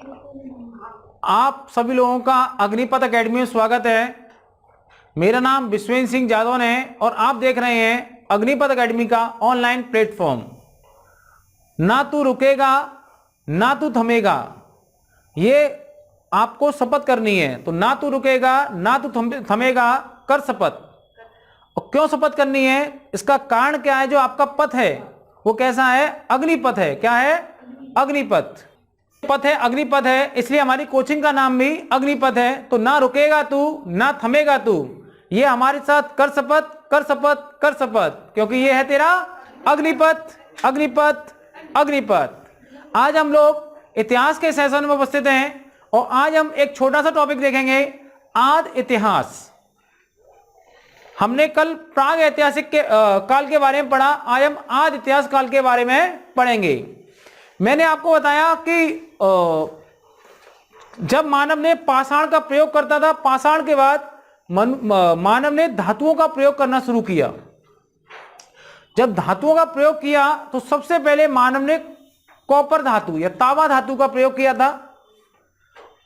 आप सभी लोगों का अग्निपथ एकेडमी में स्वागत है। मेरा नाम विश्वेंद्र सिंह जादौन है और आप देख रहे हैं अग्निपथ एकेडमी का ऑनलाइन प्लेटफॉर्म। ना तू रुकेगा ना तू थमेगा, ये आपको शपथ करनी है। तो ना तू रुकेगा ना तू थमेगा, कर शपथ। और क्यों शपथ करनी है, इसका कारण क्या है? जो आपका पथ है वो कैसा है? अग्निपथ है। क्या है? अग्निपथ पथ है, अग्निपथ है, इसलिए हमारी कोचिंग का नाम भी अग्निपथ है। तो ना रुकेगा तू ना थमेगा तू, ये हमारे साथ कर शपथ, कर शपथ, कर शपथ, क्योंकि ये है तेरा अग्निपथ, अग्निपथ, अग्निपथ। आज हम लोग इतिहास के सेशन में उपस्थित हैं और आज हम एक छोटा सा टॉपिक देखेंगे, आदि इतिहास। हमने कल प्राग ऐतिहासिक के काल के बारे में पढ़ा, आज हम आदि इतिहास काल के बारे में पढ़ेंगे। मैंने आपको बताया कि जब मानव ने पाषाण का प्रयोग करता था, पाषाण के बाद मानव ने धातुओं का प्रयोग करना शुरू किया। जब धातुओं का प्रयोग किया तो सबसे पहले मानव ने कॉपर धातु या तांबा धातु का प्रयोग किया था,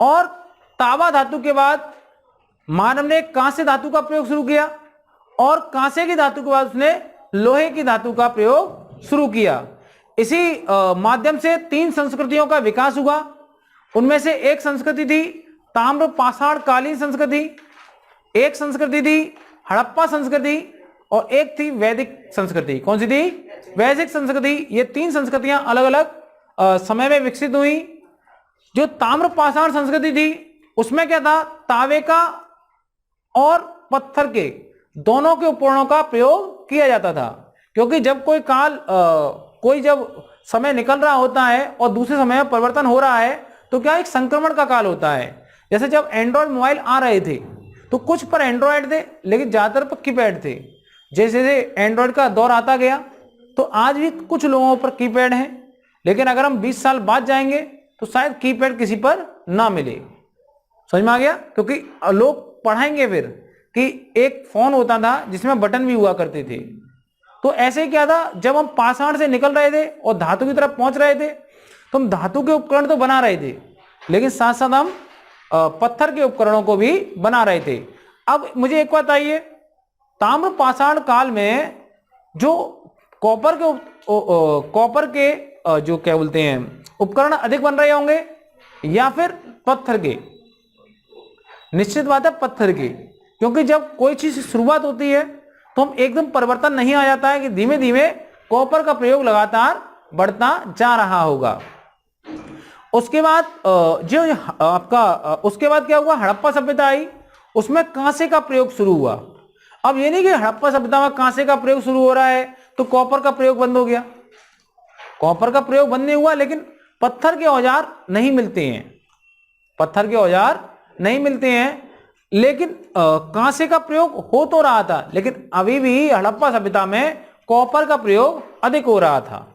और तांबा धातु के बाद मानव ने कांस्य धातु का प्रयोग शुरू किया, और कांसे की धातु के बाद उसने लोहे की धातु का प्रयोग शुरू किया। इसी माध्यम से तीन संस्कृतियों का विकास हुआ। उनमें से एक संस्कृति थी ताम्र पाषाण कालीन संस्कृति, एक संस्कृति थी हड़प्पा संस्कृति, और एक थी वैदिक संस्कृति। कौन सी थी? वैदिक संस्कृति। ये तीन संस्कृतियां अलग अलग समय में विकसित हुई। जो ताम्र पाषाण संस्कृति थी उसमें क्या था? तांबे का और पत्थर के दोनों के उपकरणों का प्रयोग किया जाता था, क्योंकि जब कोई जब समय निकल रहा होता है और दूसरे समय में परिवर्तन हो रहा है तो क्या एक संक्रमण का काल होता है। जैसे जब एंड्रॉयड मोबाइल आ रहे थे तो कुछ पर एंड्रॉयड थे लेकिन ज्यादातर पर कीपैड थे। जैसे जैसे एंड्रॉयड का दौर आता गया तो आज भी कुछ लोगों पर कीपैड है, लेकिन अगर हम 20 साल बाद जाएंगे तो शायद कीपैड किसी पर ना मिले। समझ में आ गया? क्योंकि लोग पढ़ाएंगे फिर कि एक फोन होता था जिसमें बटन भी हुआ करते थे। तो ऐसे क्या था, जब हम पाषाण से निकल रहे थे और धातु की तरफ पहुंच रहे थे तो हम धातु के उपकरण तो बना रहे थे, लेकिन साथ साथ हम पत्थर के उपकरणों को भी बना रहे थे। अब मुझे एक बात आइए, ताम्र पाषाण काल में जो कॉपर के जो क्या बोलते हैं उपकरण अधिक बन रहे होंगे या फिर पत्थर के? निश्चित बात है पत्थर के, क्योंकि जब कोई चीज की शुरुआत होती है तो हम एकदम परिवर्तन नहीं आ जाता है कि धीमे धीमे कॉपर का प्रयोग लगातार बढ़ता जा रहा होगा। उसके बाद उसके बाद क्या हुआ? हड़प्पा सभ्यता आई, उसमें कांसे का प्रयोग शुरू हुआ। अब ये नहीं कि हड़प्पा सभ्यता में कांसे का प्रयोग शुरू हो रहा है तो कॉपर का प्रयोग बंद हो गया। कॉपर का प्रयोग बंद नहीं हुआ, लेकिन पत्थर के औजार नहीं मिलते हैं, पत्थर के औजार नहीं मिलते हैं, लेकिन कांसे का प्रयोग हो तो रहा था, लेकिन अभी भी हड़प्पा सभ्यता में कॉपर का प्रयोग अधिक हो रहा था।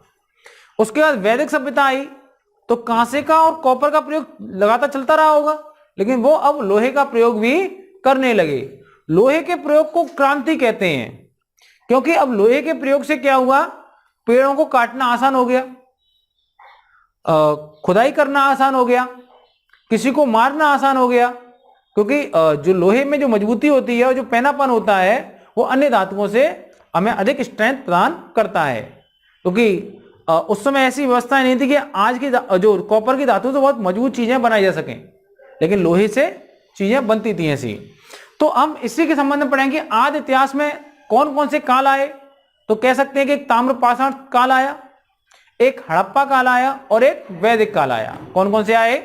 उसके बाद वैदिक सभ्यता आई तो कांसे का और कॉपर का प्रयोग लगातार चलता रहा होगा, लेकिन वो अब लोहे का प्रयोग भी करने लगे। लोहे के प्रयोग को क्रांति कहते हैं, क्योंकि अब लोहे के प्रयोग से क्या हुआ? पेड़ों को काटना आसान हो गया, खुदाई करना आसान हो गया, किसी को मारना आसान हो गया, क्योंकि जो लोहे में जो मजबूती होती है और जो पैनापन होता है वो अन्य धातुओं से हमें अधिक स्ट्रेंथ प्रदान करता है। क्योंकि उस समय ऐसी व्यवस्था नहीं थी कि आज की जो कॉपर की धातु से बहुत मजबूत चीजें बनाई जा सकें, लेकिन लोहे से चीजें बनती थी ऐसी। तो हम इसी के संबंध में पढ़ेंगे आदि इतिहास में कौन कौन से काल आए। तो कह सकते हैं कि एक ताम्र पाषाण काल आया, एक हड़प्पा काल आया और एक वैदिक काल आया। कौन कौन से आए?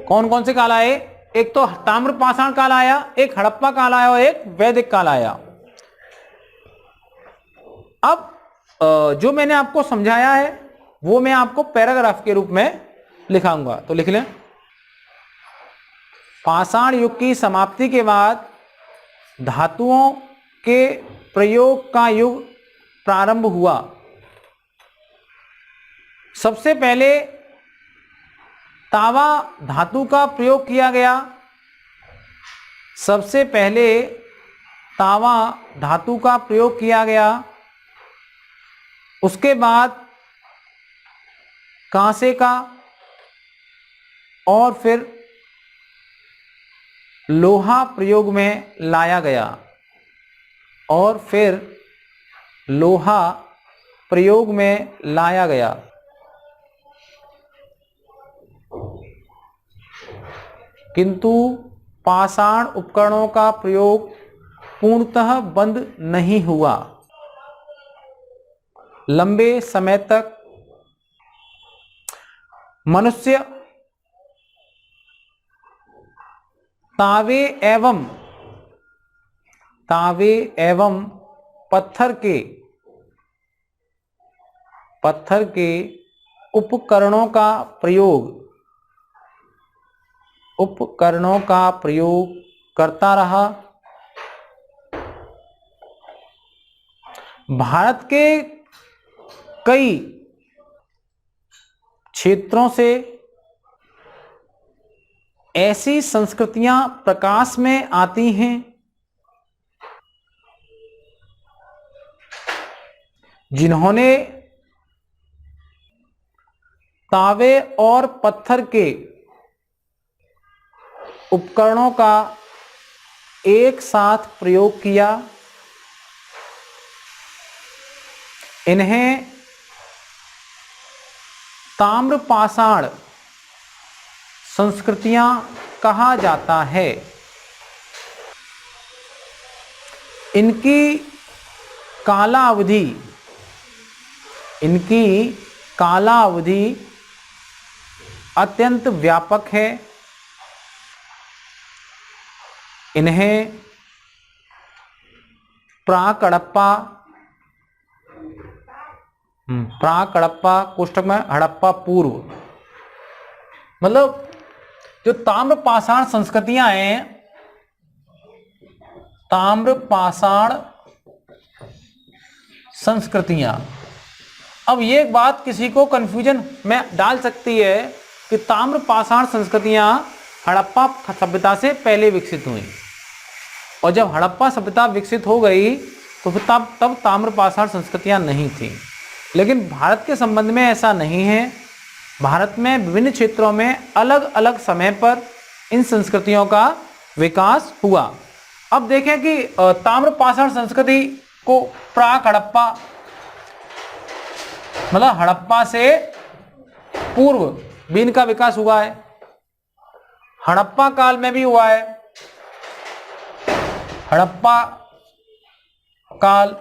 कौन कौन से काल आए? एक तो ताम्र पाषाण काल आया, एक हड़प्पा काल आया और एक वैदिक काल आया। अब जो मैंने आपको समझाया है वो मैं आपको पैराग्राफ के रूप में लिखाऊंगा, तो लिख लें। पाषाण युग की समाप्ति के बाद धातुओं के प्रयोग का युग प्रारंभ हुआ। सबसे पहले तांबा धातु का प्रयोग किया गया। सबसे पहले तांबा धातु का प्रयोग किया गया। उसके बाद कांसे का और फिर लोहा प्रयोग में लाया गया और फिर लोहा प्रयोग में लाया गया। किंतु पाषाण उपकरणों का प्रयोग पूर्णतः बंद नहीं हुआ। लंबे समय तक मनुष्य तावे एवं पत्थर के उपकरणों का प्रयोग करता रहा। भारत के कई क्षेत्रों से ऐसी संस्कृतियां प्रकाश में आती हैं जिन्होंने तावे और पत्थर के उपकरणों का एक साथ प्रयोग किया। इन्हें ताम्रपाषाण संस्कृतियां कहा जाता है। इनकी कालावधि अत्यंत व्यापक है। इन्हें प्राक हड़प्पा कोष्ठक में हड़प्पा पूर्व, मतलब जो ताम्रपाषाण संस्कृतियां हैं, ताम्रपाषाण संस्कृतियां। अब ये एक बात किसी को कंफ्यूजन में डाल सकती है कि ताम्रपाषाण संस्कृतियां हड़प्पा सभ्यता से पहले विकसित हुई और जब हड़प्पा सभ्यता विकसित हो गई तो फिर तब ताम्रपाषाण संस्कृतियां नहीं थी। लेकिन भारत के संबंध में ऐसा नहीं है। भारत में विभिन्न क्षेत्रों में अलग अलग समय पर इन संस्कृतियों का विकास हुआ। अब देखें कि ताम्रपाषाण संस्कृति को प्राक हड़प्पा, मतलब हड़प्पा से पूर्व भी इनका विकास हुआ है। हड़प्पा काल में भी हुआ है। हड़प्पा काल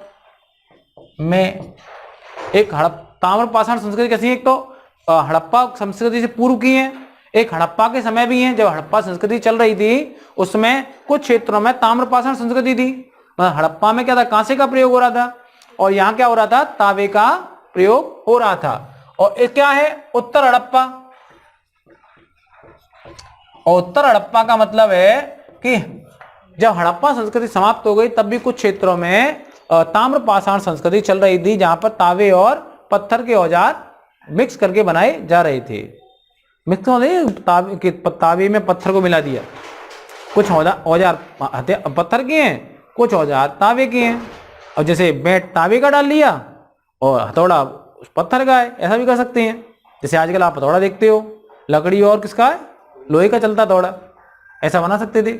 में एक ताम्रपाषाण संस्कृति कैसी है, एक तो हड़प्पा संस्कृति से पूर्व की है, एक हड़प्पा के समय भी है। जब हड़प्पा संस्कृति चल रही थी उसमें कुछ क्षेत्रों में ताम्रपाषाण संस्कृति थी। हड़प्पा में क्या था, कांसे का प्रयोग हो रहा था और यहाँ क्या हो रहा था, तावे का प्रयोग हो रहा था। और ये क्या है, उत्तर हड़प्पा। और उत्तर हड़प्पा का मतलब है कि जब हड़प्पा संस्कृति समाप्त हो गई तब भी कुछ क्षेत्रों में ताम्रपाषाण संस्कृति चल रही थी, जहां पर तावे और पत्थर के औजार मिक्स करके बनाए जा रहे थे। मिक्स हो नहीं, तावे में पत्थर को मिला दिया। कुछ औजार पत्थर के हैं, कुछ औजार तावे के हैं। और जैसे बैट तावे का डाल लिया और हथौड़ा पत्थर का है, ऐसा भी कर सकते हैं। जैसे आजकल आप हथौड़ा देखते हो, लकड़ी और किसका है, लोहे का चलता हथौड़ा, ऐसा बना सकते थे।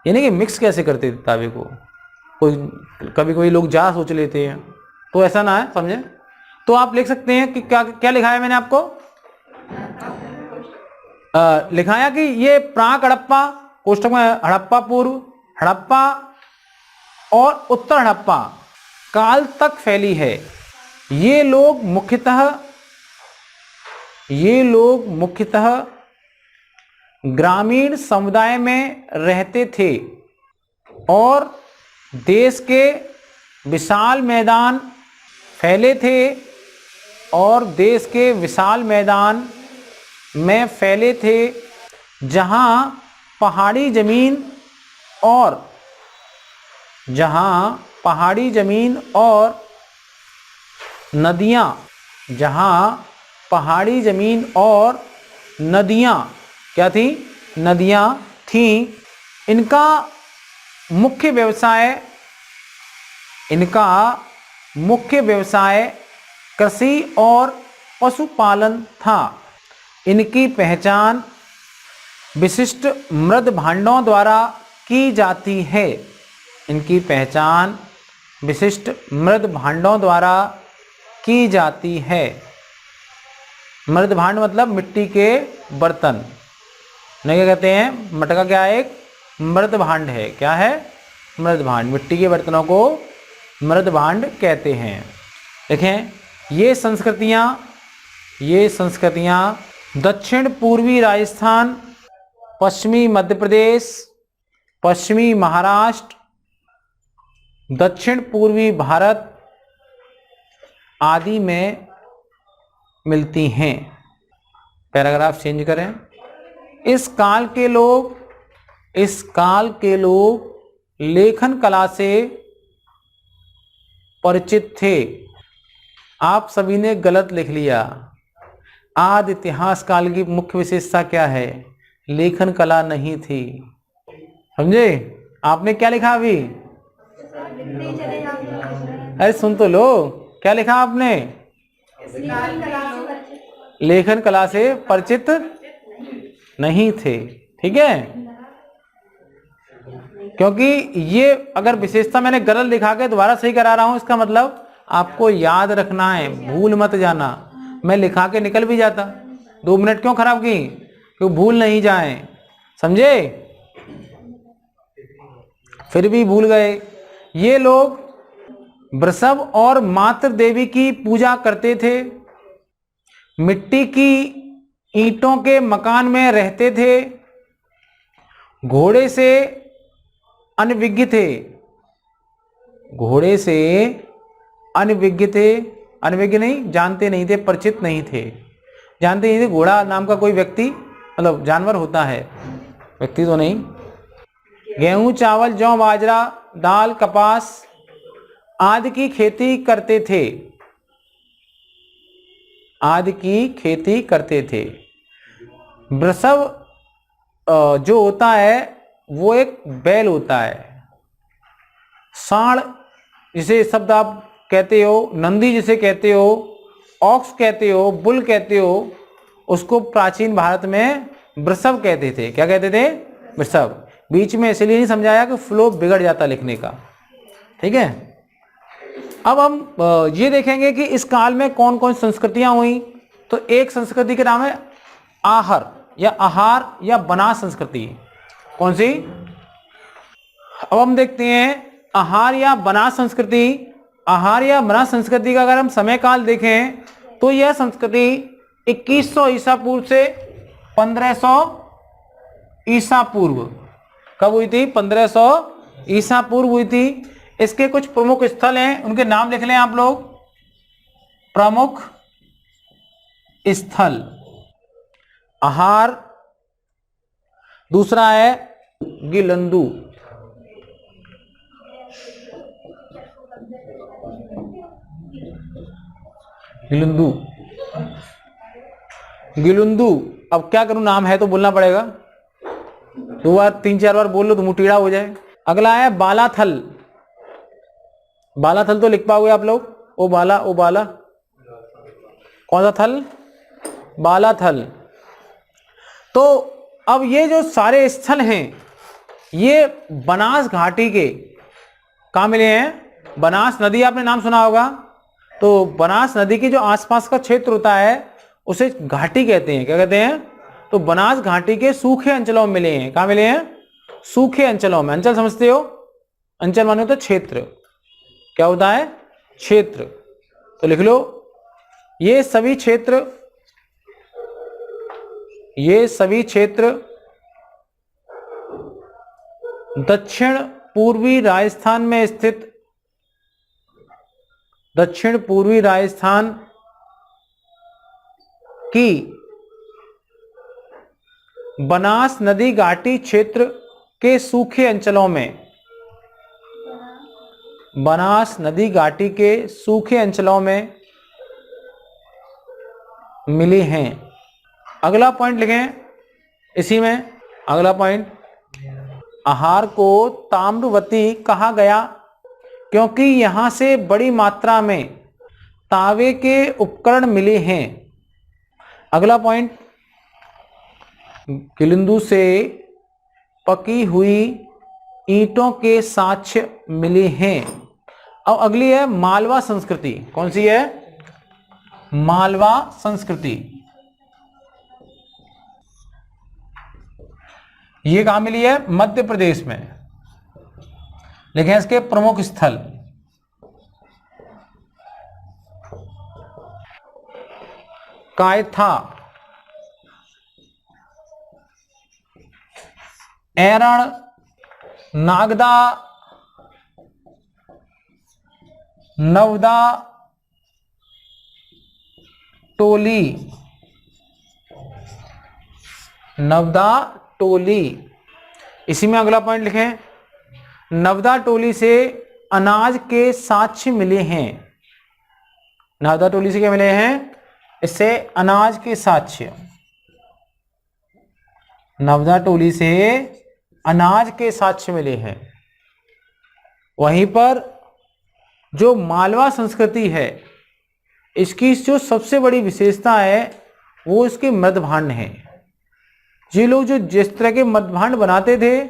यानी कि मिक्स कैसे करते थे तावे को, कभी कोई लोग जा सोच लेते हैं, तो ऐसा ना है, समझे। तो आप लिख सकते हैं कि क्या क्या लिखा है मैंने आपको, लिखाया कि ये प्राक हड़प्पा कोष्ठक में हड़प्पा पूर्व, हड़प्पा और उत्तर हड़प्पा काल तक फैली है। ये लोग मुख्यतः ग्रामीण समुदाय में रहते थे और देश के विशाल मैदान में फैले थे, जहां पहाड़ी जमीन और नदियां क्या थी, नदियां थी। इनका मुख्य व्यवसाय कृषि और पशुपालन था। इनकी पहचान विशिष्ट मृद भांडों द्वारा की जाती है। इनकी पहचान विशिष्ट मृद भांडों द्वारा की जाती है। मृद भांड मतलब मिट्टी के बर्तन, नहीं क्या कहते हैं, मटका क्या है, एक मृद भांड है। क्या है, मृद भांड। मिट्टी के बर्तनों को मृद भांड कहते हैं। देखें ये संस्कृतियाँ दक्षिण पूर्वी राजस्थान, पश्चिमी मध्य प्रदेश, पश्चिमी महाराष्ट्र, दक्षिण पूर्वी भारत आदि में मिलती हैं। पैराग्राफ चेंज करें। इस काल के लोग लेखन कला से परिचित थे। आप सभी ने गलत लिख लिया। आदि इतिहास काल की मुख्य विशेषता क्या है, लेखन कला नहीं थी। समझे, आपने क्या लिखा अभी, अरे सुन तो लो, क्या लिखा आपने, लेखन कला से परिचित नहीं थे। ठीक है, क्योंकि ये अगर विशेषता मैंने गलत लिखा के दोबारा सही करा रहा हूं, इसका मतलब आपको याद रखना है, भूल मत जाना। मैं लिखा के निकल भी जाता, 2 मिनट क्यों खराब की, क्यों भूल नहीं जाए, समझे, फिर भी भूल गए। ये लोग वृषभ और मातृ देवी की पूजा करते थे, मिट्टी की ईंटों के मकान में रहते थे, घोड़े से अनभिज्ञ थे, घोड़े से अनभिज्ञ थे, अनभिज्ञ नहीं, जानते नहीं थे, परिचित नहीं थे, जानते नहीं थे घोड़ा नाम का कोई व्यक्ति मतलब जानवर होता है, व्यक्ति तो नहीं। गेहूं, चावल, जौ, बाजरा, दाल, कपास आदि की खेती करते थे, आदि की खेती करते थे। वृषभ जो होता है वो एक बैल होता है। सांड जिसे शब्द आप कहते हो, नंदी जिसे कहते हो, ऑक्स कहते हो, बुल कहते हो, उसको प्राचीन भारत में वृषभ कहते थे। क्या कहते थे, वृषभ। बीच में इसलिए नहीं समझाया कि फ्लो बिगड़ जाता लिखने का। ठीक है, अब हम ये देखेंगे कि इस काल में कौन कौन संस्कृतियां हुई। तो एक संस्कृति का नाम है आहार या बनास संस्कृति। कौन सी, अब हम देखते हैं आहार या बनास संस्कृति। आहार या बनास संस्कृति का अगर हम समय काल देखें तो यह संस्कृति 2100 ईसा पूर्व से 1500 ईसा पूर्व, कब हुई थी, 1500 ईसा पूर्व हुई थी। इसके कुछ प्रमुख स्थल हैं, उनके नाम लिख लें आप लोग। प्रमुख स्थल आहार, दूसरा है गिलंदू, गिलंदू, गिलुंदू। अब क्या करूं, नाम है तो बोलना पड़ेगा, 2 बार 3-4 बार बोल लो तो मुंह टेढ़ा हो जाए। अगला है बालाथल। बालाथल तो लिख पाओगे आप लोग, ओ बाला, कौन सा थल, बालाथल। तो अब ये जो सारे स्थल हैं ये बनास घाटी के कहाँ मिले हैं, बनास नदी आपने नाम सुना होगा। तो बनास नदी के जो आसपास का क्षेत्र होता है उसे घाटी कहते हैं। क्या कहते हैं, तो बनास घाटी के सूखे अंचलों में मिले हैं। कहाँ मिले हैं, सूखे अंचलों में। अंचल समझते हो, अंचल माने होता है क्षेत्र। क्या होता है, क्षेत्र। तो लिख लो, ये सभी क्षेत्र दक्षिण पूर्वी राजस्थान में स्थित, दक्षिण पूर्वी राजस्थान की बनास नदी घाटी क्षेत्र के सूखे अंचलों में, बनास नदी घाटी के सूखे अंचलों में मिले हैं। अगला पॉइंट लिखें इसी में, अगला पॉइंट, आहार को ताम्रवती कहा गया क्योंकि यहां से बड़ी मात्रा में तावे के उपकरण मिले हैं। अगला पॉइंट, किलिंदु से पकी हुई ईंटों के साक्ष्य मिले हैं। अब अगली है मालवा संस्कृति। कौन सी है? मालवा संस्कृति। ये कहां मिली है? मध्य प्रदेश में। लिखें इसके प्रमुख स्थल। कायथा, एरण, नागदा, नवदा, टोली, नवदा टोली। इसी में अगला पॉइंट लिखें, नवदा टोली से अनाज के साक्ष्य मिले हैं। नवदा टोली से क्या मिले हैं? इससे अनाज के साक्ष्य। नवदा टोली से अनाज के साक्ष्य मिले हैं। वहीं पर जो मालवा संस्कृति है, इसकी जो सबसे बड़ी विशेषता है वो इसके मृदभांड हैं। ये लोग जो जिस तरह के मृदभांड बनाते थे,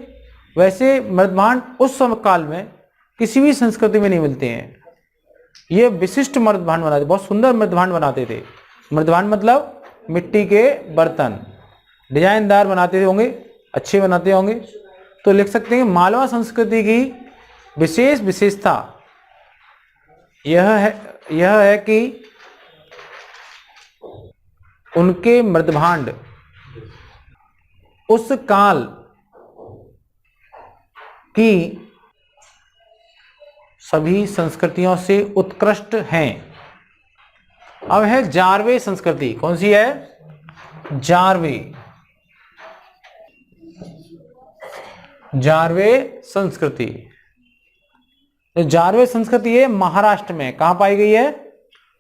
वैसे मृदभांड उस समय काल में किसी भी संस्कृति में नहीं मिलते हैं। ये विशिष्ट मृदभांड बनाते, बहुत सुंदर मृदभांड बनाते थे। मृदभांड मतलब मिट्टी के बर्तन, डिजाइनदार बनाते होंगे, अच्छे बनाते होंगे। तो लिख सकते हैं मालवा संस्कृति की विशेष विशेषता यह है कि उनके मृदभांड उस काल की सभी संस्कृतियों से उत्कृष्ट हैं। अब है जारवे संस्कृति। कौन सी है? जारवे। जारवे संस्कृति। तो जारवे संस्कृति है महाराष्ट्र में। कहां पाई गई है?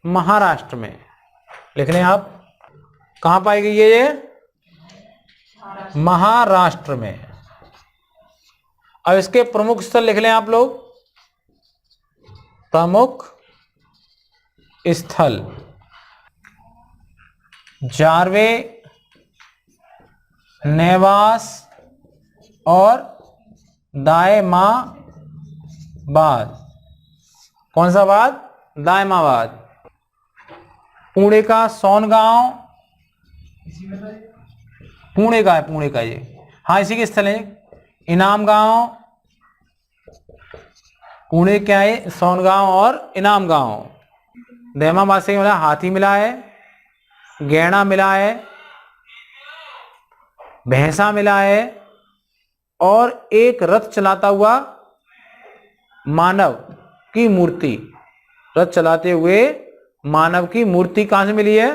महाराष्ट्र में। लिख लें आप, कहां पाई गई है ये? महाराष्ट्र में। अब इसके प्रमुख स्थल लिख लें आप लोग। प्रमुख स्थल जारवे, नेवास और दायमाबाद। कौन सा बात? दायमाबाद। पुणे का सोनगांव, पुणे का है, पुणे का ये। हाँ, इसी के स्थल है। इनाम गांव, पुणे क्या है? सोनगांव और इनाम गांव। दायमाबाद से मिला, हाथी मिला है, गैणा मिला है, भैंसा मिला है, और एक रथ चलाता हुआ मानव की मूर्ति। रथ चलाते हुए मानव की मूर्ति कहां से मिली है?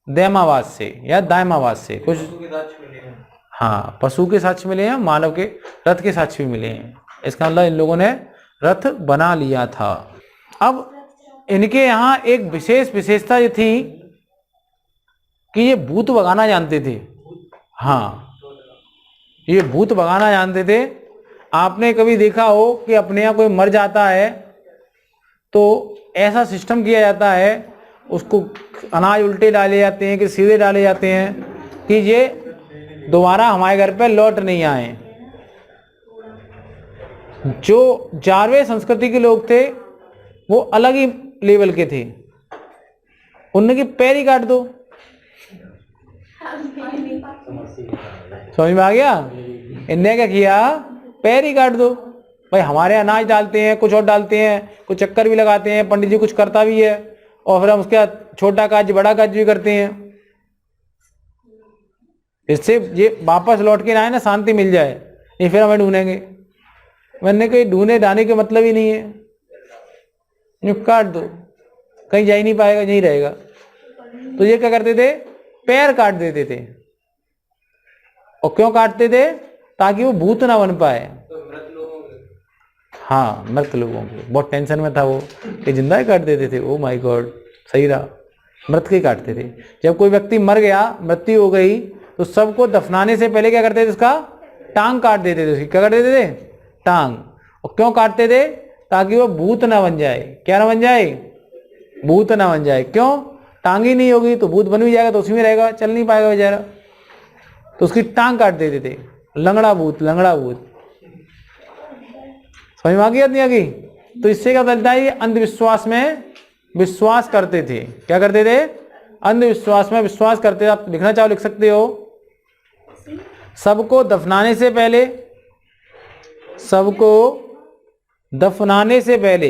दैमाबाद से या दायमाबाद से। कुछ हाँ, पशु के साक्ष्य मिले हैं, मानव के रथ के साक्ष्य भी मिले हैं। इसका मतलब इन लोगों ने रथ बना लिया था। अब इनके यहाँ एक विशेष विशेषता ये थी कि ये भूत भगाना जानते थे। हाँ, ये भूत भगाना जानते थे। आपने कभी देखा हो कि अपने यहाँ कोई मर जाता है तो ऐसा सिस्टम किया जाता है, उसको अनाज उल्टे डाले जाते हैं कि सीधे डाले जाते हैं कि ये दोबारा हमारे घर पे लौट नहीं आए। जो जारवे संस्कृति के लोग थे वो अलग ही लेवल के थे। उनके पैर ही काट दो। समझ में आ गया? इनने क्या किया? पैर ही काट दो। भाई हमारे अनाज डालते हैं, कुछ और डालते हैं, कुछ चक्कर भी लगाते हैं, पंडित जी कुछ करता भी है, और फिर हम उसके छोटा काज बड़ा काज भी करते हैं। इससे ये वापस लौट के ना आए ना, शांति मिल जाए, नहीं फिर हमें ढूंढेंगे। मैंने कहीं ढूंढे डाने के मतलब ही नहीं है। यूं काट दो, कहीं जा ही नहीं पाएगा, यहीं रहेगा। तो ये क्या करते थे? पैर काट देते थे। और क्यों काटते थे? ताकि वो भूत ना बन पाए। हाँ, मृत लोगों के बहुत टेंशन में था वो कि जिंदा ही काट देते थे। ओ माय गॉड, सही रहा, मृत के काटते थे। जब कोई व्यक्ति मर गया, मृत्यु हो गई, तो सबको दफनाने से पहले क्या करते थे? उसका टांग काट देते थे। उसकी क्या कर देते थे? टांग। और क्यों काटते थे? ताकि वो भूत ना बन जाए। क्या ना बन जाए? भूत ना बन जाए। क्यों? टांग ही नहीं होगी तो भूत बन भी जाएगा तो उसी में रहेगा, चल नहीं पाएगा बेचारा, तो उसकी टांग काट देते थे। लंगड़ा भूत, लंगड़ा भूत। समझ में आ गई नहीं आ गई? तो इससे क्या चलता है, ये अंधविश्वास में विश्वास करते थे। क्या करते थे? अंधविश्वास में विश्वास करते थे। आप लिखना चाहो लिख सकते हो। सबको दफनाने से पहले, सबको दफनाने से पहले,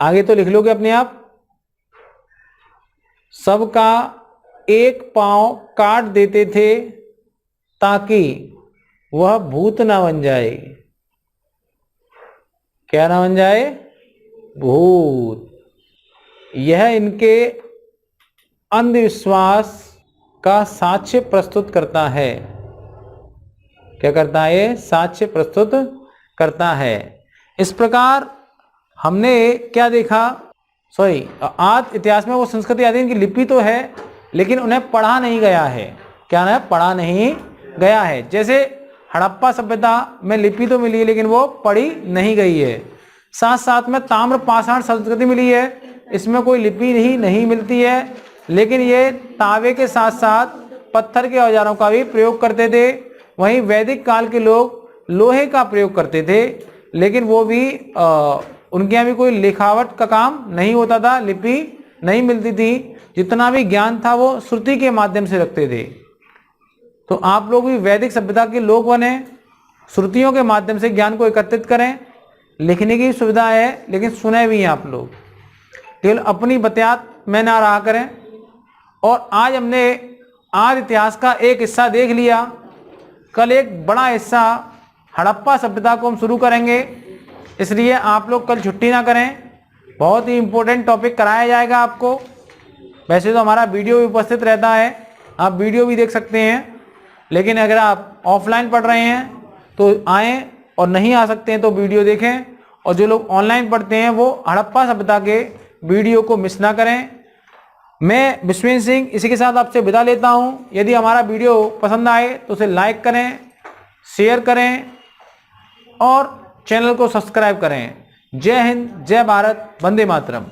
आगे तो लिख लोगे अपने आप, सबका एक पांव काट देते थे ताकि वह भूत ना बन जाए। क्या ना बन जाए? भूत। यह इनके अंधविश्वास का साक्ष्य प्रस्तुत करता है। क्या करता है? साक्ष्य प्रस्तुत करता है। इस प्रकार हमने क्या देखा, आज इतिहास में वो संस्कृति आदि की लिपि तो है लेकिन उन्हें पढ़ा नहीं गया है। क्या है? पढ़ा नहीं गया है। जैसे हड़प्पा सभ्यता में लिपि तो मिली है लेकिन वो पढ़ी नहीं गई है। साथ साथ में ताम्र पाषाण संस्कृति मिली है, इसमें कोई लिपि नहीं मिलती है, लेकिन ये तांबे के साथ साथ पत्थर के औजारों का भी प्रयोग करते थे। वहीं वैदिक काल के लोग लोहे का प्रयोग करते थे, लेकिन वो भी उनके यहाँ भी कोई लिखावट का काम नहीं होता था, लिपि नहीं मिलती थी। जितना भी ज्ञान था वो श्रुति के माध्यम से रखते थे। तो आप लोग भी वैदिक सभ्यता के लोग बने, श्रुतियों के माध्यम से ज्ञान को एकत्रित करें। लिखने की सुविधा है लेकिन सुने भी हैं आप लोग, केवल अपनी बतियात में ना रहा करें। और आज हमने आज इतिहास का एक हिस्सा देख लिया, कल एक बड़ा हिस्सा हड़प्पा सभ्यता को हम शुरू करेंगे, इसलिए आप लोग कल छुट्टी ना करें। बहुत ही इम्पोर्टेंट टॉपिक कराया जाएगा आपको। वैसे तो हमारा वीडियो भी उपस्थित रहता है, आप वीडियो भी देख सकते हैं, लेकिन अगर आप ऑफलाइन पढ़ रहे हैं तो आएँ, और नहीं आ सकते हैं तो वीडियो देखें। और जो लोग ऑनलाइन पढ़ते हैं वो हड़प्पा सभ्यता के वीडियो को मिस ना करें। मैं विश्वेंद्र सिंह इसी के साथ आपसे विदा लेता हूं। यदि हमारा वीडियो पसंद आए तो उसे लाइक करें, शेयर करें और चैनल को सब्सक्राइब करें। जय हिंद, जय भारत, वंदे मातरम।